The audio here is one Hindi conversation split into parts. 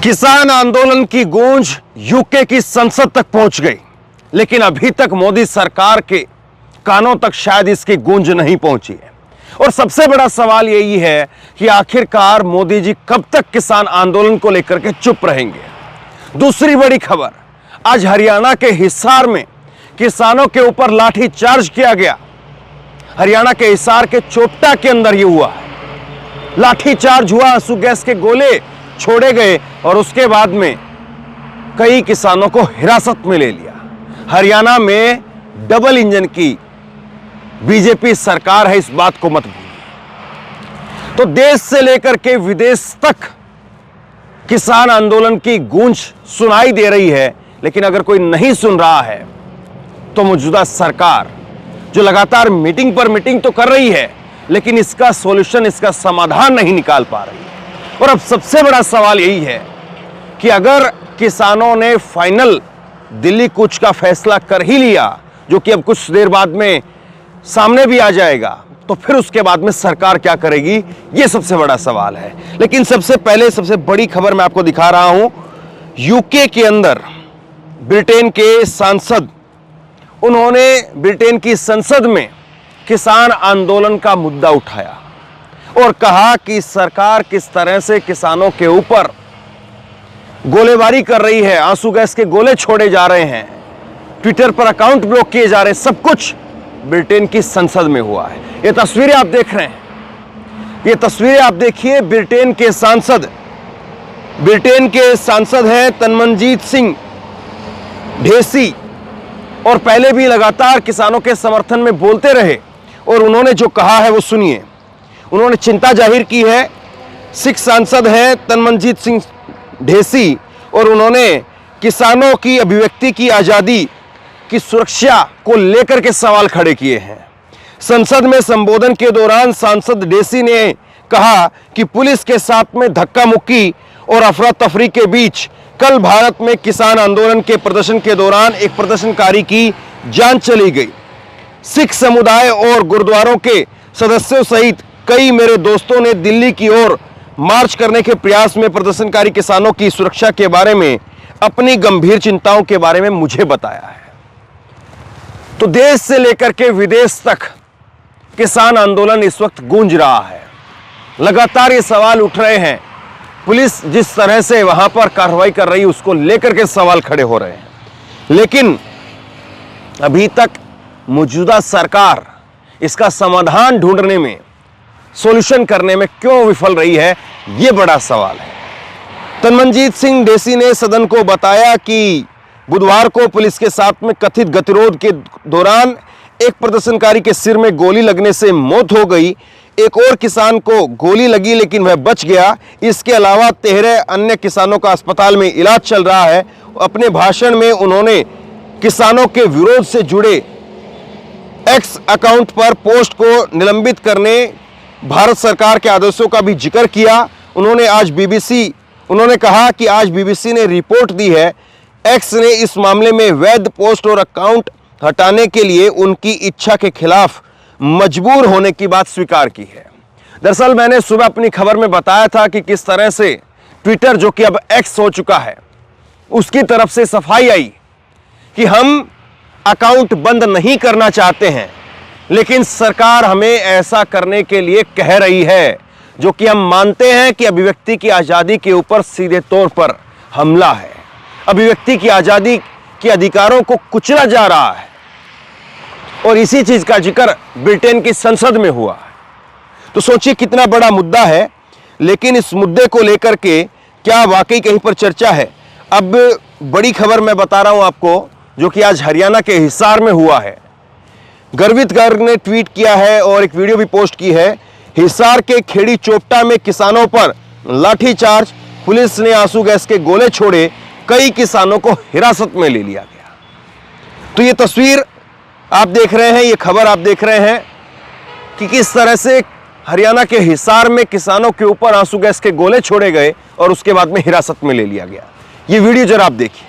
किसान आंदोलन की गूंज यूके की संसद तक पहुंच गई, लेकिन अभी तक मोदी सरकार के कानों तक शायद इसकी गूंज नहीं पहुंची है। और सबसे बड़ा सवाल यही है कि आखिरकार मोदी जी कब तक किसान आंदोलन को लेकर के चुप रहेंगे। दूसरी बड़ी खबर, आज हरियाणा के हिसार में किसानों के ऊपर लाठी चार्ज किया गया। हरियाणा के हिसार के चोपटा के अंदर यह हुआ है, लाठी चार्ज हुआ, आंसू गैस के गोले छोड़े गए और उसके बाद में कई किसानों को हिरासत में ले लिया। हरियाणा में डबल इंजन की बीजेपी सरकार है, इस बात को मत भूलिए। तो देश से लेकर के विदेश तक किसान आंदोलन की गूंज सुनाई दे रही है, लेकिन अगर कोई नहीं सुन रहा है तो मौजूदा सरकार जो लगातार मीटिंग पर मीटिंग तो कर रही है, लेकिन इसका सॉल्यूशन, इसका समाधान नहीं निकाल पा रही है। और अब सबसे बड़ा सवाल यही है कि अगर किसानों ने फाइनल दिल्ली कूच का फैसला कर ही लिया, जो कि अब कुछ देर बाद में सामने भी आ जाएगा, तो फिर उसके बाद में सरकार क्या करेगी, यह सबसे बड़ा सवाल है। लेकिन सबसे पहले सबसे बड़ी खबर मैं आपको दिखा रहा हूं। यूके के अंदर ब्रिटेन के सांसद, उन्होंने ब्रिटेन की संसद में किसान आंदोलन का मुद्दा उठाया और कहा कि सरकार किस तरह से किसानों के ऊपर गोलीबारी कर रही है, आंसू गैस के गोले छोड़े जा रहे हैं, ट्विटर पर अकाउंट ब्लॉक किए जा रहे हैं। सब कुछ ब्रिटेन की संसद में हुआ है। ये तस्वीरें आप देख रहे हैं, ये तस्वीरें आप देखिए। ब्रिटेन के सांसद हैं तनमनजीत सिंह ढेसी, और पहले भी लगातार किसानों के समर्थन में बोलते रहे, और उन्होंने जो कहा है वो सुनिए। उन्होंने चिंता जाहिर की है। सिख सांसद हैं तनमनजीत सिंह ढेसी, और उन्होंने किसानों की अभिव्यक्ति की आज़ादी की सुरक्षा को लेकर के सवाल खड़े किए हैं। संसद में संबोधन के दौरान सांसद ढेसी ने कहा कि पुलिस के साथ में धक्का मुक्की और अफरा तफरी के बीच कल भारत में किसान आंदोलन के प्रदर्शन के दौरान एक प्रदर्शनकारी की जान चली गई। सिख समुदाय और गुरुद्वारों के सदस्यों सहित कई मेरे दोस्तों ने दिल्ली की ओर मार्च करने के प्रयास में प्रदर्शनकारी किसानों की सुरक्षा के बारे में अपनी गंभीर चिंताओं के बारे में मुझे बताया है। तो देश से लेकर के विदेश तक किसान आंदोलन इस वक्त गूंज रहा है। लगातार ये सवाल उठ रहे हैं, पुलिस जिस तरह से वहां पर कार्रवाई कर रही है उसको लेकर के सवाल खड़े हो रहे हैं। लेकिन अभी तक मौजूदा सरकार इसका समाधान ढूंढने में, सॉल्यूशन करने में क्यों विफल रही है, यह बड़ा सवाल है। तनमनजीत सिंह ढेसी ने सदन को बताया कि बुधवार को पुलिस के साथ में कथित गतिरोध के दौरान एक प्रदर्शनकारी के सिर में गोली लगने से मौत हो गई। एक और किसान को गोली लगी लेकिन वह बच गया। इसके अलावा 13 अन्य किसानों का अस्पताल में इलाज चल रहा है। अपने भाषण में उन्होंने किसानों के विरोध से जुड़े एक्स अकाउंट पर पोस्ट को निलंबित करने भारत सरकार के आदेशों का भी जिक्र किया। उन्होंने कहा कि आज बीबीसी ने रिपोर्ट दी है, एक्स ने इस मामले में वैध पोस्ट और अकाउंट हटाने के लिए उनकी इच्छा के खिलाफ मजबूर होने की बात स्वीकार की है। दरअसल मैंने सुबह अपनी खबर में बताया था कि किस तरह से ट्विटर, जो कि अब एक्स हो चुका है, उसकी तरफ से सफाई आई कि हम अकाउंट बंद नहीं करना चाहते हैं, लेकिन सरकार हमें ऐसा करने के लिए कह रही है, जो कि हम मानते हैं कि अभिव्यक्ति की आज़ादी के ऊपर सीधे तौर पर हमला है। अभिव्यक्ति की आज़ादी के अधिकारों को कुचला जा रहा है, और इसी चीज का जिक्र ब्रिटेन की संसद में हुआ है। तो सोचिए कितना बड़ा मुद्दा है। लेकिन इस मुद्दे को लेकर के क्या वाकई कहीं पर चर्चा है? अब बड़ी खबर मैं बता रहा हूं आपको, जो कि आज हरियाणा के हिसार में हुआ है। गर्वित गर्ग ने ट्वीट किया है और एक वीडियो भी पोस्ट की है। हिसार के खेड़ी चोपटा में किसानों पर लाठीचार्ज, पुलिस ने आंसू गैस के गोले छोड़े, कई किसानों को हिरासत में ले लिया गया। तो ये तस्वीर आप देख रहे हैं, ये खबर आप देख रहे हैं कि किस तरह से हरियाणा के हिसार में किसानों के ऊपर आंसू गैस के गोले छोड़े गए और उसके बाद में हिरासत में ले लिया गया। ये वीडियो जरा आप देखिए।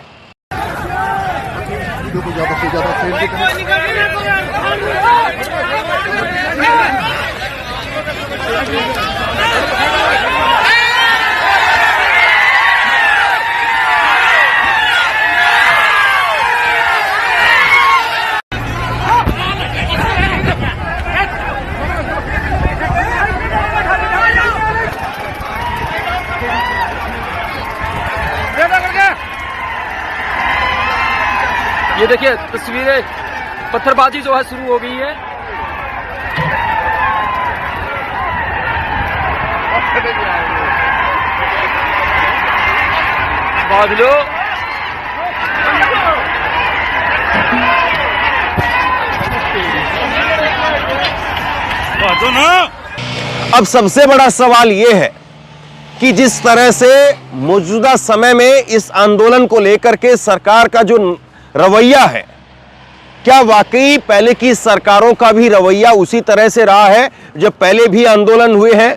ये देखिए तस्वीरें, पत्थरबाजी जो है शुरू हो गई है। बादलों अब सबसे बड़ा सवाल यह है कि जिस तरह से मौजूदा समय में इस आंदोलन को लेकर के सरकार का जो रवैया है, क्या वाकई पहले की सरकारों का भी रवैया उसी तरह से रहा है जब पहले भी आंदोलन हुए हैं,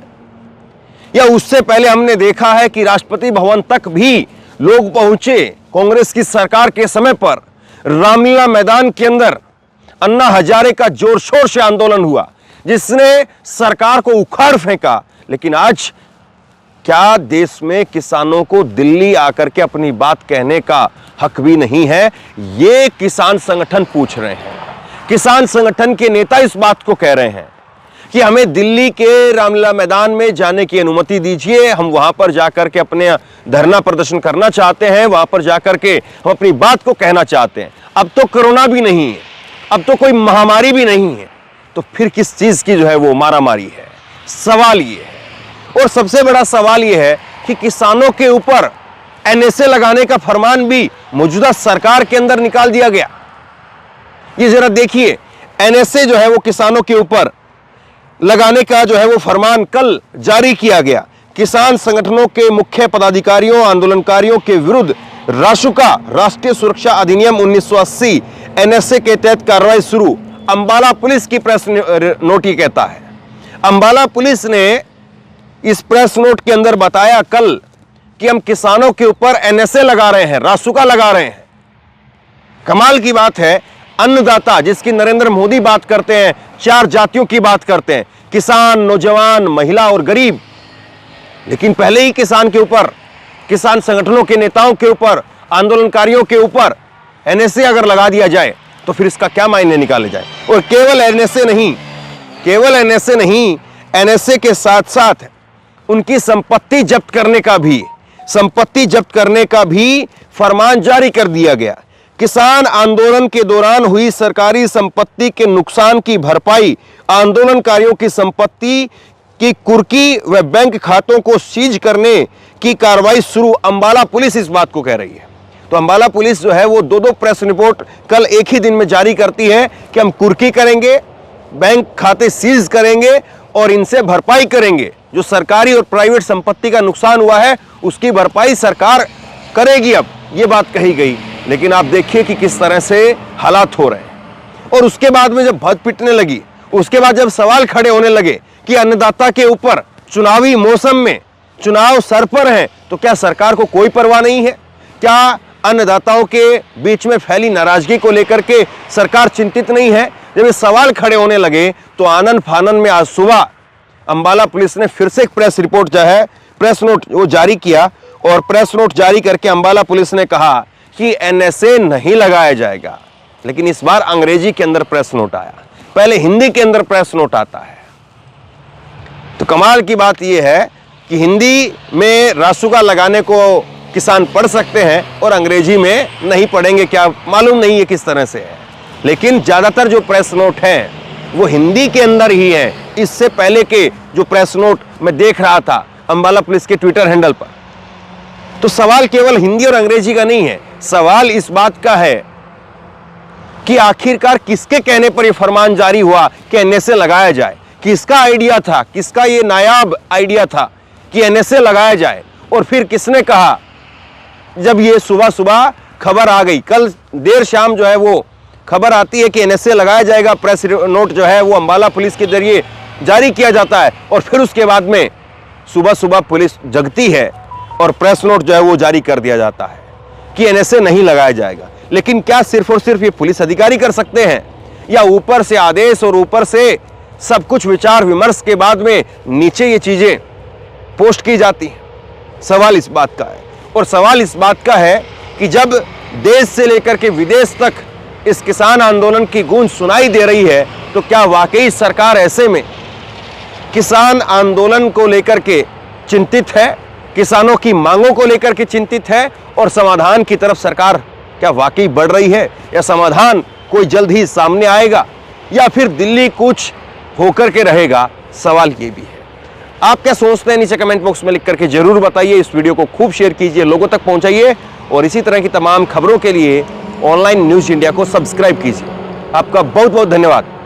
या उससे पहले हमने देखा है कि राष्ट्रपति भवन तक भी लोग पहुंचे। कांग्रेस की सरकार के समय पर रामलीला मैदान के अंदर अन्ना हजारे का जोर शोर से आंदोलन हुआ जिसने सरकार को उखाड़ फेंका। लेकिन आज क्या देश में किसानों को दिल्ली आकर के अपनी बात कहने का हक भी नहीं है? ये किसान संगठन पूछ रहे हैं। किसान संगठन के नेता इस बात को कह रहे हैं कि हमें दिल्ली के रामलीला मैदान में जाने की अनुमति दीजिए, हम वहां पर जाकर के अपने धरना प्रदर्शन करना चाहते हैं, वहां पर जाकर के हम अपनी बात को कहना चाहते हैं। अब तो कोरोना भी नहीं है, अब तो कोई महामारी भी नहीं है, तो फिर किस चीज की जो है वो मारामारी है? सवाल ये है। और सबसे बड़ा सवाल यह है कि किसानों के ऊपर एनएसए लगाने का फरमान भी मौजूदा सरकार के अंदर निकाल दिया गया। ये जरा देखिए, एनएसए जो है वो किसानों के ऊपर लगाने का जो है वो फरमान कल जारी किया गया। किसान संगठनों के मुख्य पदाधिकारियों, आंदोलनकारियों के विरुद्ध रासुका राष्ट्रीय सुरक्षा अधिनियम 1980 एनएसए के तहत कार्रवाई शुरू, अंबाला पुलिस की प्रेस नोट ये कहता है। अंबाला पुलिस ने इस प्रेस नोट के अंदर बताया कल कि हम किसानों के ऊपर एनएसए लगा रहे हैं, रासुका लगा रहे हैं। कमाल की बात है, अन्नदाता जिसकी नरेंद्र मोदी बात करते हैं, 4 जातियों की बात करते हैं, किसान, नौजवान, महिला और गरीब। लेकिन पहले ही किसान के ऊपर, किसान संगठनों के नेताओं के ऊपर, आंदोलनकारियों के ऊपर एनएसए अगर लगा दिया जाए तो फिर इसका क्या मायने निकाले जाए? और केवल एनएसए नहीं, केवल एनएसए नहीं, एनएसए के साथ साथ उनकी संपत्ति जब्त करने का भी फरमान जारी कर दिया गया। किसान आंदोलन के दौरान हुई सरकारी संपत्ति के नुकसान की भरपाई, आंदोलनकारियों की संपत्ति की कुर्की व बैंक खातों को सीज करने की कार्रवाई शुरू, अंबाला पुलिस इस बात को कह रही है। तो अंबाला पुलिस जो है वो 2 प्रेस रिपोर्ट कल एक ही दिन में जारी करती है कि हम कुर्की करेंगे, बैंक खाते सीज करेंगे और इनसे भरपाई करेंगे। जो सरकारी और प्राइवेट संपत्ति का नुकसान हुआ है उसकी भरपाई सरकार करेगी, अब ये बात कही गई। लेकिन आप देखिए कि किस तरह से हालात हो रहे हैं। और उसके बाद में जब भद पिटने लगी, उसके बाद जब सवाल खड़े होने लगे कि अन्नदाता के ऊपर चुनावी मौसम में चुनाव सर पर है, तो क्या सरकार को कोई परवाह नहीं है? क्या अन्नदाताओं के बीच में फैली नाराजगी को लेकर के सरकार चिंतित नहीं है? जब ये सवाल खड़े होने लगे तो आनन फानन में आज सुबह अंबाला पुलिस ने फिर से एक प्रेस रिपोर्ट जो है, प्रेस नोट वो जारी किया। और प्रेस नोट जारी करके अंबाला पुलिस ने कहा कि एनएसए नहीं लगाया जाएगा। लेकिन इस बार अंग्रेजी के अंदर प्रेस नोट आया, पहले हिंदी के अंदर प्रेस नोट आता है। तो कमाल की बात यह है कि हिंदी में रासुका लगाने को किसान पढ़ सकते हैं और अंग्रेजी में नहीं पढ़ेंगे, क्या मालूम नहीं है किस तरह से है। लेकिन ज्यादातर जो प्रेस नोट हैं वो हिंदी के अंदर ही है। इससे पहले के जो प्रेस नोट मैं देख रहा था अंबाला पुलिस के ट्विटर हैंडल पर, तो सवाल केवल हिंदी और अंग्रेजी का नहीं है, सवाल इस बात का है कि आखिरकार किसके कहने पर यह फरमान जारी हुआ कि एनएसए लगाया जाए? किसका आइडिया था, किसका ये नायाब आइडिया था कि एनएसए लगाया जाए? और फिर किसने कहा जब ये सुबह सुबह खबर आ गई, कल देर शाम जो है वो खबर आती है कि एनएसए लगाया जाएगा, प्रेस नोट जो है वो अंबाला पुलिस के जरिए जारी किया जाता है और फिर उसके बाद में सुबह सुबह पुलिस जगती है और प्रेस नोट जो है वो जारी कर दिया जाता है कि एनएसए नहीं लगाया जाएगा। लेकिन क्या सिर्फ और सिर्फ ये पुलिस अधिकारी कर सकते हैं या ऊपर से आदेश और ऊपर से सब कुछ विचार विमर्श के बाद में नीचे ये चीजें पोस्ट की जाती हैं? सवाल इस बात का है। और सवाल इस बात का है कि जब देश से लेकर के विदेश तक इस किसान आंदोलन की गूंज सुनाई दे रही है तो क्या वाकई सरकार ऐसे में किसान आंदोलन को लेकर के चिंतित है, किसानों की मांगों को लेकर के चिंतित है और समाधान की तरफ सरकार क्या वाकई बढ़ रही है, या समाधान कोई जल्द ही सामने आएगा, या फिर दिल्ली कुछ होकर के रहेगा? सवाल ये भी है। आप क्या सोचते हैं नीचे कमेंट बॉक्स में लिख करके जरूर बताइए। इस वीडियो को खूब शेयर कीजिए, लोगों तक पहुंचाइए और इसी तरह की तमाम खबरों के लिए ऑनलाइन न्यूज़ इंडिया को सब्सक्राइब कीजिए। आपका बहुत बहुत धन्यवाद।